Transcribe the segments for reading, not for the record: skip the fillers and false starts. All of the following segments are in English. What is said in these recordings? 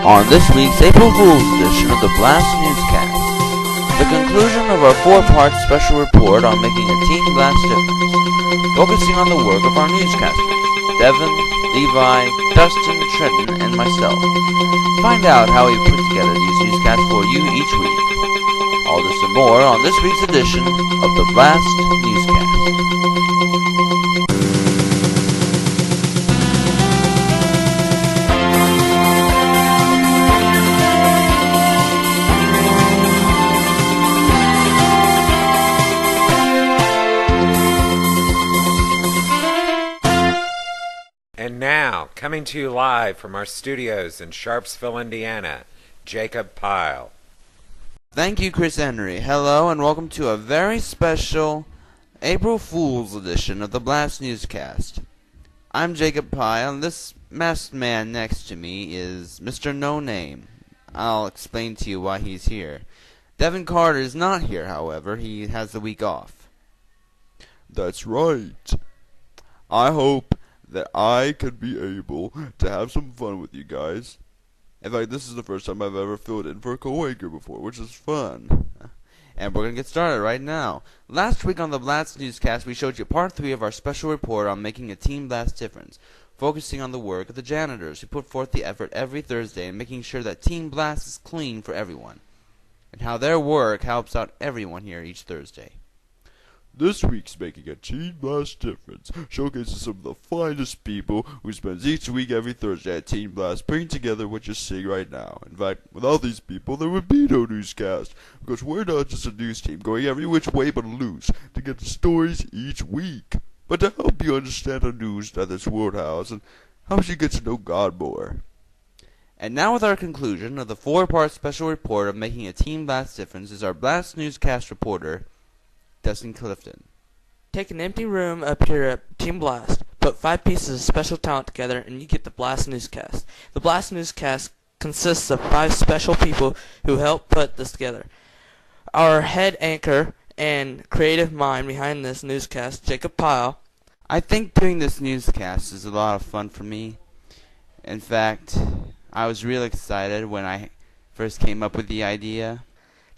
on this week's April Fool's edition of the BLAST Newscast. The conclusion of our four-part special report on making a Team BLAST difference, focusing on the work of our newscasters, Devin, Levi, Dustin, Trenton, and myself. Find out how we put together these newscasts for you each week. All this and more on this week's edition of the BLAST Newscast. And now, coming to you live from our studios in Sharpsville, Indiana, Jacob Pyle. Thank you, Chris Henry. Hello, and welcome to a very special April Fool's edition of the BLAST Newscast. I'm Jacob Pyle, and this masked man next to me is Mr. No Name. I'll explain to you why he's here. Devin Carter is not here, however. He has the week off. That's right. I hope that I can be able to have some fun with you guys. In fact, this is the first time I've ever filled in for a co-anchor before, which is fun. And we're going to get started right now. Last week on the BLAST Newscast, we showed you part 3 of our special report on making a Team BLAST difference, focusing on the work of the janitors who put forth the effort every Thursday in making sure that Team BLAST is clean for everyone, and how their work helps out everyone here each Thursday. This week's Making a Team BLAST Difference showcases some of the finest people who spends each week every Thursday at Team BLAST putting together what you're seeing right now. In fact, without these people, there would be no newscast, because we're not just a news team going every which way but loose to get the stories each week, but to help you understand the news that this world has and help you get to know God more. And now with our conclusion of the 4-part special report of making a Team BLAST difference is our BLAST Newscast reporter, Dustin Clifton. Take an empty room up here at Team BLAST, put 5 pieces of special talent together, and you get the BLAST Newscast. The BLAST Newscast consists of 5 special people who help put this together. Our head anchor and creative mind behind this newscast, Jacob Pyle. I think doing this newscast is a lot of fun for me. In fact, I was real excited when I first came up with the idea.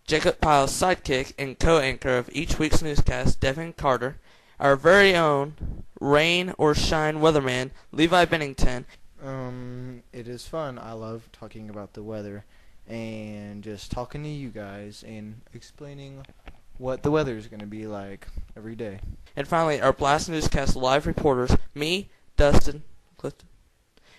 Jacob Pyle's sidekick and co-anchor of each week's newscast, Devin Carter. Our very own rain or shine weatherman, Levi Bennington. It is fun. I love talking about the weather and just talking to you guys and explaining what the weather is going to be like every day. And finally, our BLAST Newscast live reporters, me, Dustin Clifton,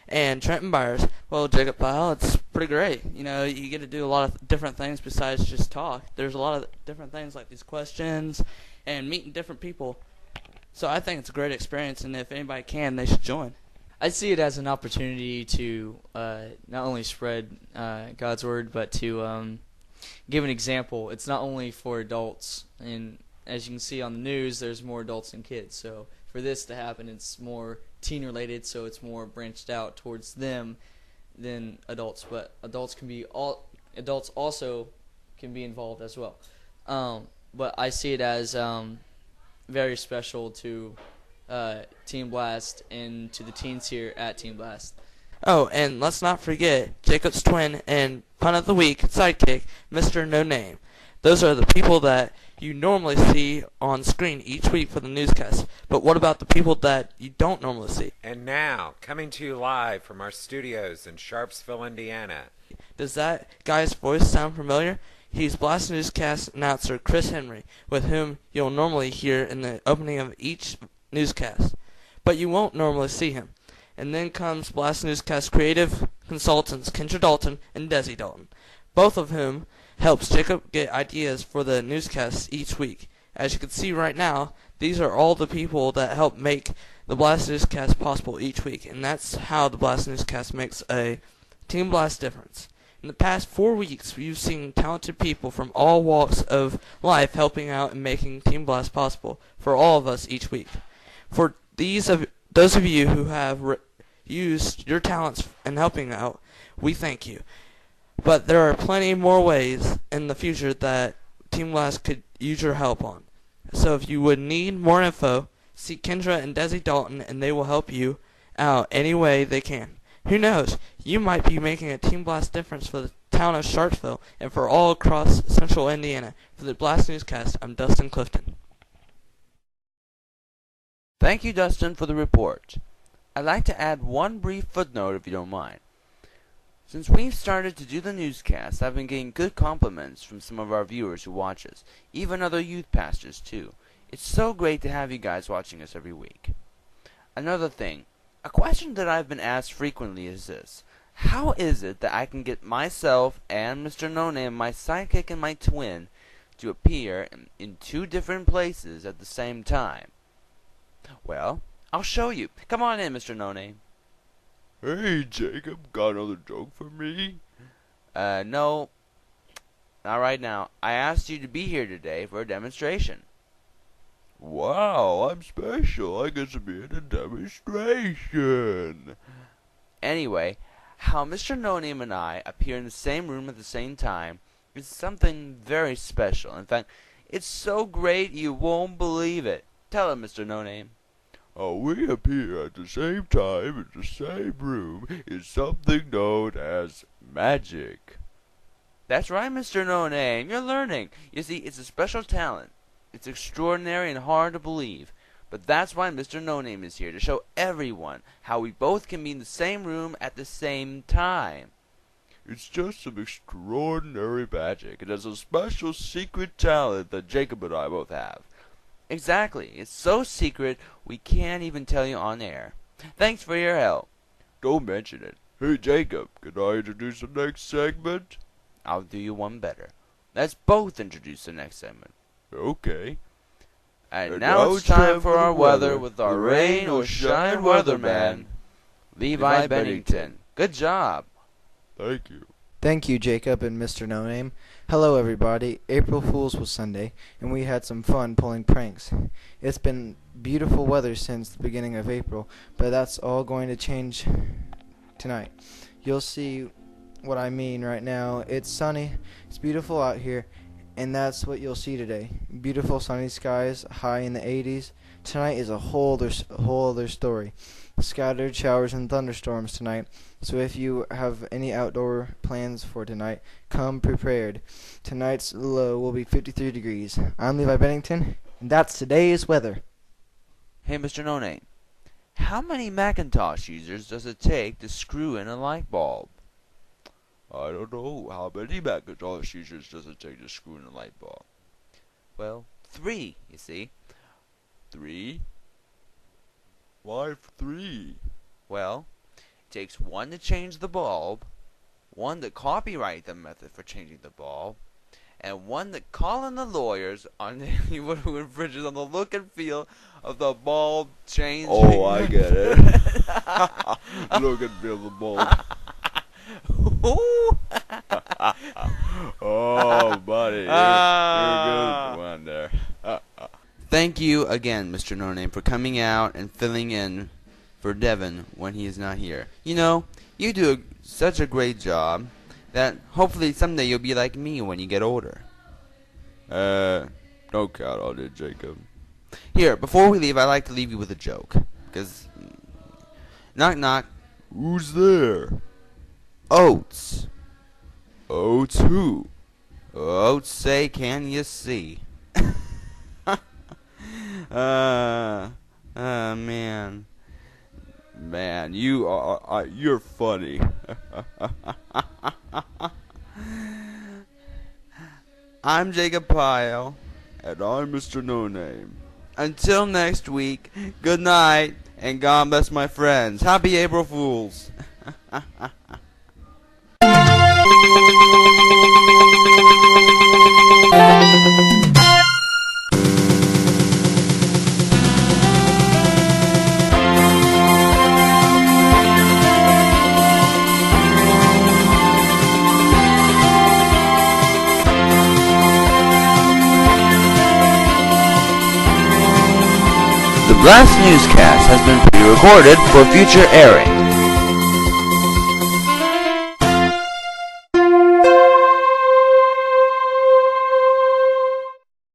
and Trenton Byers. Well, Jacob Pyle, it's pretty great. You know, you get to do a lot of different things besides just talk. There's a lot of different things like these questions and meeting different people. So I think it's a great experience, and if anybody can, they should join. I see it as an opportunity to not only spread God's word, but to give an example. It's not only for adults, and as you can see on the news, there's more adults than kids. So for this to happen, it's more teen-related, so it's more branched out towards them than adults. But adults also can be involved as well. But I see it as very special to Team BLAST and to the teens here at Team BLAST. Oh, and let's not forget Jacob's twin and pun of the week sidekick, Mr. No Name. Those are the people that you normally see on screen each week for the newscast. But what about the people that you don't normally see? And now, coming to you live from our studios in Sharpsville, Indiana. Does that guy's voice sound familiar? He's BLAST Newscast announcer Chris Henry, with whom you'll normally hear in the opening of each newscast. But you won't normally see him. And then comes BLAST Newscast creative consultants Kendra Dalton and Desi Dalton, both of whom helps Jacob get ideas for the newscasts each week. As you can see right now, these are all the people that help make the BLAST Newscast possible each week, and that's how the BLAST Newscast makes a Team BLAST difference. In the past 4 weeks, we've seen talented people from all walks of life helping out and making Team BLAST possible for all of us each week. For those of you who have used your talents in helping out, we thank you. But there are plenty more ways in the future that Team BLAST could use your help on. So if you would need more info, see Kendra and Desi Dalton, and they will help you out any way they can. Who knows? You might be making a Team Blast difference for the town of Sharpsville and for all across central Indiana. For the Blast Newscast, I'm Dustin Clifton. Thank you, Dustin, for the report. I'd like to add one brief footnote if you don't mind. Since we've started to do the newscast, I've been getting good compliments from some of our viewers who watch us, even other youth pastors too. It's so great to have you guys watching us every week. Another thing, a question that I've been asked frequently is this. How is it that I can get myself and Mr. No Name, my sidekick and my twin, to appear in two different places at the same time? Well, I'll show you. Come on in, Mr. No Name. Hey, Jacob, got another joke for me? No. Not right now. I asked you to be here today for a demonstration. Wow, I'm special. I get to be in a demonstration. Anyway, how Mr. No Name and I appear in the same room at the same time is something very special. In fact, it's so great you won't believe it. Tell him, Mr. No Name. We appear at the same time in the same room is something known as magic. That's right, Mr. No Name. You're learning. You see, it's a special talent. It's extraordinary and hard to believe. But that's why Mr. No Name is here, to show everyone how we both can be in the same room at the same time. It's just some extraordinary magic. It has a special secret talent that Jacob and I both have. Exactly. It's so secret we can't even tell you on air. Thanks for your help. Don't mention it. Hey, Jacob, can I introduce the next segment? I'll do you one better. Let's both introduce the next segment. Okay. And now it's time for our weather with our rain or shine weatherman, Levi Bennington. Good job. Thank you. Thank you, Jacob and Mr. No Name. Hello, everybody. April Fool's was Sunday, and we had some fun pulling pranks. It's been beautiful weather since the beginning of April, but that's all going to change tonight. You'll see what I mean right now. It's sunny, it's beautiful out here, and that's what you'll see today. Beautiful sunny skies, high in the 80s. Tonight is a whole other story. Scattered showers and thunderstorms tonight. So if you have any outdoor plans for tonight, come prepared. Tonight's low will be 53 degrees. I'm Levi Bennington, and that's today's weather. Hey, Mr. No Name. How many Macintosh users does it take to screw in a light bulb? I don't know. How many Macintosh users does it take to screw in a light bulb? Well, 3, you see. 3? Why 3? Well, it takes 1 to change the bulb, 1 to copyright the method for changing the bulb, and 1 to call in the lawyers on anyone who infringes on the look and feel of the bulb changing. Oh, I get it. Look and feel the bulb. Oh, buddy, you're good one there. Thank you again, Mr. No Name, for coming out and filling in for Devin when he is not here. You know, you do such a great job that hopefully someday you'll be like me when you get older. Don't count on it, Jacob. Here, before we leave, I'd like to leave you with a joke. Because, knock knock. Who's there? Oats. Oats who? Oats say, can you see? Man. Man, you're funny. I'm Jacob Pyle. And I'm Mr. No Name. Until next week, good night, and God bless my friends. Happy April Fools. The BLAST Newscast has been pre-recorded for future airing.